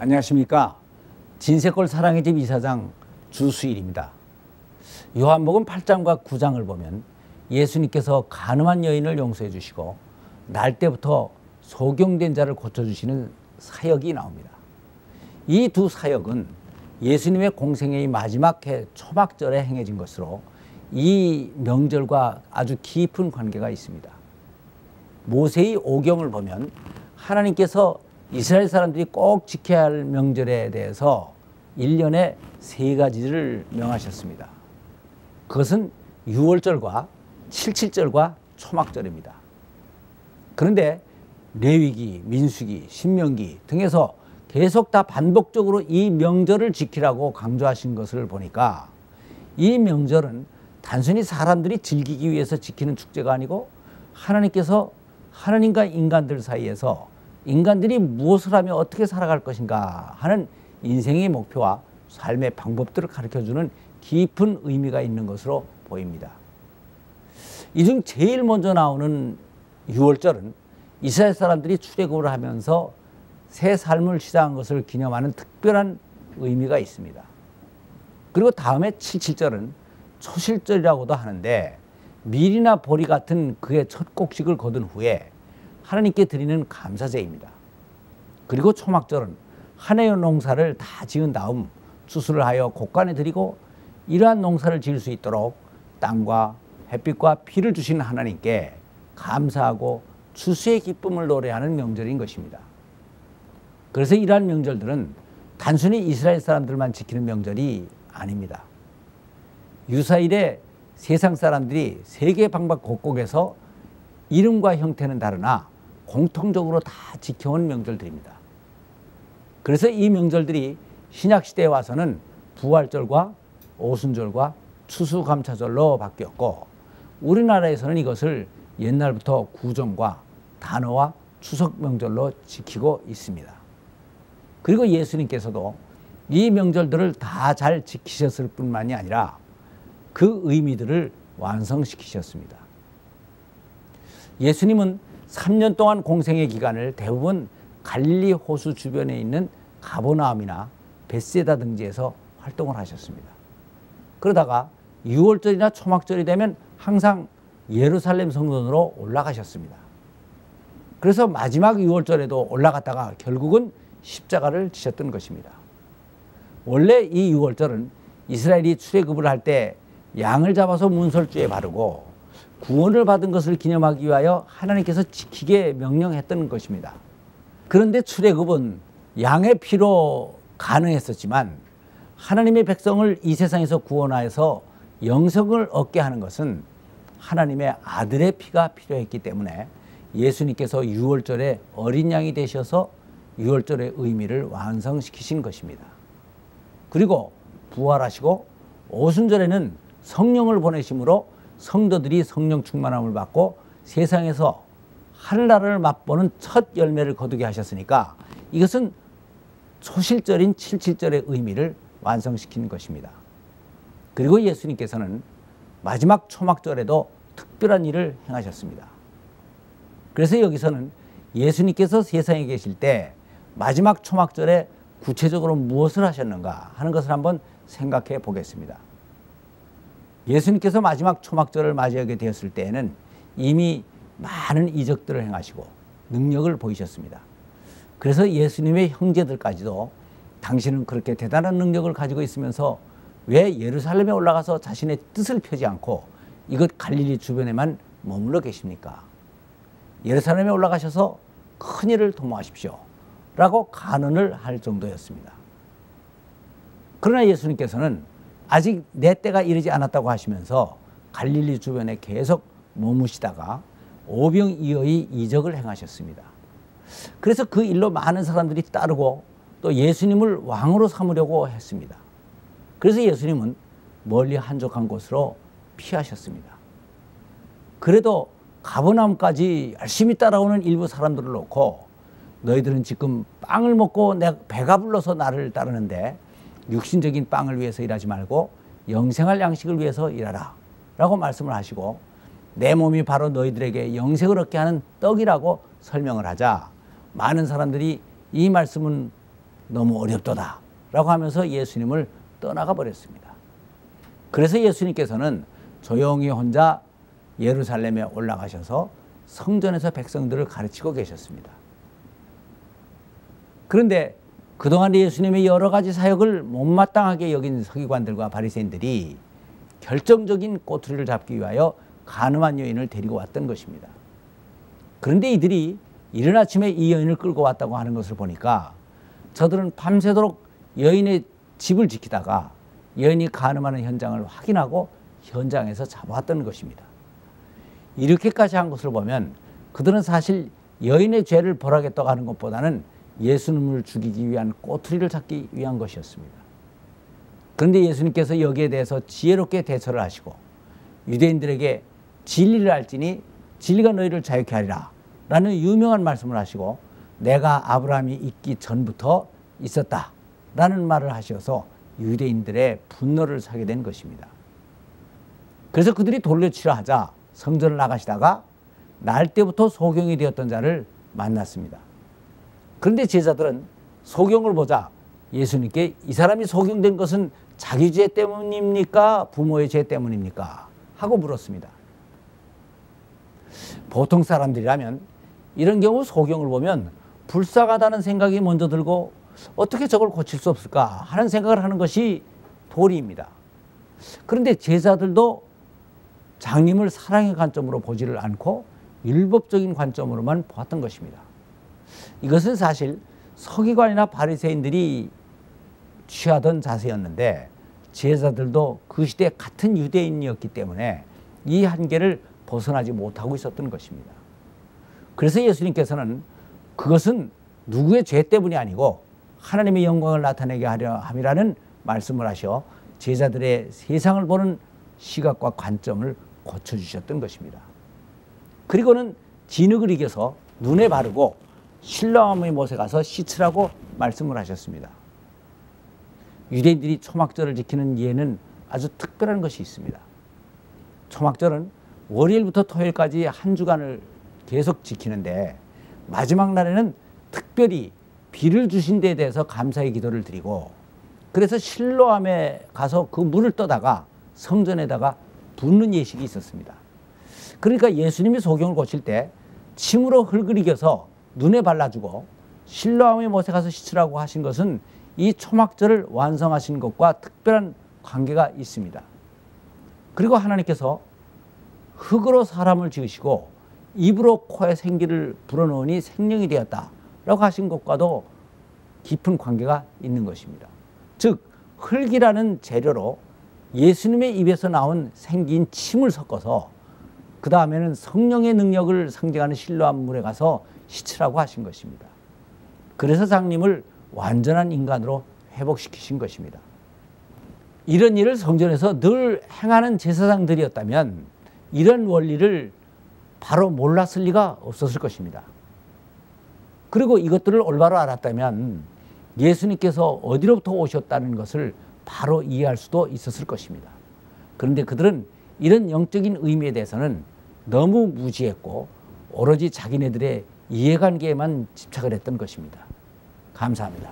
안녕하십니까. 진세골 사랑의 집 이사장 주수일입니다. 요한복음 8장과 9장을 보면 예수님께서 간음한 여인을 용서해 주시고 날 때부터 소경된 자를 고쳐주시는 사역이 나옵니다. 이 두 사역은 예수님의 공생애의 마지막 해 초막절에 행해진 것으로 이 명절과 아주 깊은 관계가 있습니다. 모세의 오경을 보면 하나님께서 이스라엘 사람들이 꼭 지켜야 할 명절에 대해서 1년에 3가지를 명하셨습니다. 그것은 유월절과 칠칠절과 초막절입니다. 그런데 레위기, 민수기, 신명기 등에서 계속 다 반복적으로 이 명절을 지키라고 강조하신 것을 보니까 이 명절은 단순히 사람들이 즐기기 위해서 지키는 축제가 아니고 하나님께서 하나님과 인간들 사이에서 인간들이 무엇을 하며 어떻게 살아갈 것인가 하는 인생의 목표와 삶의 방법들을 가르쳐주는 깊은 의미가 있는 것으로 보입니다. 이 중 제일 먼저 나오는 유월절은 이스라엘 사람들이 출애굽을 하면서 새 삶을 시작한 것을 기념하는 특별한 의미가 있습니다. 그리고 다음에 칠칠절은 초실절이라고도 하는데 밀이나 보리 같은 그의 첫 곡식을 거둔 후에 하나님께 드리는 감사제입니다. 그리고 초막절은 한 해의 농사를 다 지은 다음 추수를 하여 곡간에 드리고 이러한 농사를 지을 수 있도록 땅과 햇빛과 비를 주신 하나님께 감사하고 추수의 기쁨을 노래하는 명절인 것입니다. 그래서 이러한 명절들은 단순히 이스라엘 사람들만 지키는 명절이 아닙니다. 유사일에 세상 사람들이 세계 방방 곳곳에서 이름과 형태는 다르나 공통적으로 다 지켜온 명절들입니다. 그래서 이 명절들이 신약시대에 와서는 부활절과 오순절과 추수감사절로 바뀌었고 우리나라에서는 이것을 옛날부터 구정과 단오와 추석 명절로 지키고 있습니다. 그리고 예수님께서도 이 명절들을 다 잘 지키셨을 뿐만이 아니라 그 의미들을 완성시키셨습니다. 예수님은 3년 동안 공생의 기간을 대부분 갈릴리 호수 주변에 있는 가버나움이나 벳세다 등지에서 활동을 하셨습니다. 그러다가 유월절이나 초막절이 되면 항상 예루살렘 성전으로 올라가셨습니다. 그래서 마지막 유월절에도 올라갔다가 결국은 십자가를 지셨던 것입니다. 원래 이 유월절은 이스라엘이 출애굽을 할 때 양을 잡아서 문설주에 바르고 구원을 받은 것을 기념하기 위하여 하나님께서 지키게 명령했던 것입니다. 그런데 출애굽은 양의 피로 가능했었지만 하나님의 백성을 이 세상에서 구원하여서 영생을 얻게 하는 것은 하나님의 아들의 피가 필요했기 때문에 예수님께서 유월절에 어린 양이 되셔서 유월절의 의미를 완성시키신 것입니다. 그리고 부활하시고 오순절에는 성령을 보내심으로 성도들이 성령 충만함을 받고 세상에서 하늘나라를 맛보는 첫 열매를 거두게 하셨으니까 이것은 초실절인 칠칠절의 의미를 완성시킨 것입니다. 그리고 예수님께서는 마지막 초막절에도 특별한 일을 행하셨습니다. 그래서 여기서는 예수님께서 세상에 계실 때 마지막 초막절에 구체적으로 무엇을 하셨는가 하는 것을 한번 생각해 보겠습니다. 예수님께서 마지막 초막절을 맞이하게 되었을 때에는 이미 많은 이적들을 행하시고 능력을 보이셨습니다. 그래서 예수님의 형제들까지도 당신은 그렇게 대단한 능력을 가지고 있으면서 왜 예루살렘에 올라가서 자신의 뜻을 펴지 않고 이것 갈릴리 주변에만 머물러 계십니까? 예루살렘에 올라가셔서 큰일을 도모하십시오 라고 간언을 할 정도였습니다. 그러나 예수님께서는 아직 내 때가 이르지 않았다고 하시면서 갈릴리 주변에 계속 머무시다가 오병이어의 이적을 행하셨습니다. 그래서 그 일로 많은 사람들이 따르고 또 예수님을 왕으로 삼으려고 했습니다. 그래서 예수님은 멀리 한적한 곳으로 피하셨습니다. 그래도 가버나움까지 열심히 따라오는 일부 사람들을 놓고 너희들은 지금 빵을 먹고 내가 배가 불러서 나를 따르는데 육신적인 빵을 위해서 일하지 말고 영생할 양식을 위해서 일하라 라고 말씀을 하시고 내 몸이 바로 너희들에게 영생을 얻게 하는 떡이라고 설명을 하자 많은 사람들이 이 말씀은 너무 어렵도다 라고 하면서 예수님을 떠나가 버렸습니다. 그래서 예수님께서는 조용히 혼자 예루살렘에 올라가셔서 성전에서 백성들을 가르치고 계셨습니다. 그런데 그동안 예수님의 여러 가지 사역을 못마땅하게 여긴 서기관들과 바리새인들이 결정적인 꼬투리를 잡기 위하여 간음한 여인을 데리고 왔던 것입니다. 그런데 이들이 이른 아침에 이 여인을 끌고 왔다고 하는 것을 보니까 저들은 밤새도록 여인의 집을 지키다가 여인이 간음하는 현장을 확인하고 현장에서 잡아왔던 것입니다. 이렇게까지 한 것을 보면 그들은 사실 여인의 죄를 벌하겠다고 하는 것보다는 예수님을 죽이기 위한 꼬투리를 잡기 위한 것이었습니다. 그런데 예수님께서 여기에 대해서 지혜롭게 대처를 하시고 유대인들에게 진리를 알지니 진리가 너희를 자유케 하리라 라는 유명한 말씀을 하시고 내가 아브라함이 있기 전부터 있었다 라는 말을 하셔서 유대인들의 분노를 사게 된 것입니다. 그래서 그들이 돌려치려 하자 성전을 나가시다가 날 때부터 소경이 되었던 자를 만났습니다. 그런데 제자들은 소경을 보자 예수님께 이 사람이 소경된 것은 자기 죄 때문입니까? 부모의 죄 때문입니까? 하고 물었습니다. 보통 사람들이라면 이런 경우 소경을 보면 불쌍하다는 생각이 먼저 들고 어떻게 저걸 고칠 수 없을까 하는 생각을 하는 것이 도리입니다. 그런데 제자들도 장님을 사랑의 관점으로 보지를 않고 율법적인 관점으로만 보았던 것입니다. 이것은 사실 서기관이나 바리새인들이 취하던 자세였는데 제자들도 그 시대 같은 유대인이었기 때문에 이 한계를 벗어나지 못하고 있었던 것입니다. 그래서 예수님께서는 그것은 누구의 죄 때문이 아니고 하나님의 영광을 나타내게 하려 함이라는 말씀을 하셔 제자들의 세상을 보는 시각과 관점을 고쳐주셨던 것입니다. 그리고는 진흙을 이겨서 눈에 바르고 실로암의 못에 가서 씻으라고 말씀을 하셨습니다. 유대인들이 초막절을 지키는 예는 아주 특별한 것이 있습니다. 초막절은 월요일부터 토요일까지 한 주간을 계속 지키는데 마지막 날에는 특별히 비를 주신 데에 대해서 감사의 기도를 드리고 그래서 실로암에 가서 그 물을 떠다가 성전에다가 붓는 예식이 있었습니다. 그러니까 예수님이 소경을 고칠 때 침으로 흙을 이겨서 눈에 발라주고 실로암의 못에 가서 씻으라고 하신 것은 이 초막절을 완성하신 것과 특별한 관계가 있습니다. 그리고 하나님께서 흙으로 사람을 지으시고 입으로 코에 생기를 불어넣으니 생명이 되었다 라고 하신 것과도 깊은 관계가 있는 것입니다. 즉 흙이라는 재료로 예수님의 입에서 나온 생기인 침을 섞어서 그 다음에는 성령의 능력을 상징하는 실로암 물에 가서 씻으라고 하신 것입니다. 그래서 장님을 완전한 인간으로 회복시키신 것입니다. 이런 일을 성전에서 늘 행하는 제사장들이었다면 이런 원리를 바로 몰랐을 리가 없었을 것입니다. 그리고 이것들을 올바로 알았다면 예수님께서 어디로부터 오셨다는 것을 바로 이해할 수도 있었을 것입니다. 그런데 그들은 이런 영적인 의미에 대해서는 너무 무지했고 오로지 자기네들의 이해관계에만 집착을 했던 것입니다. 감사합니다.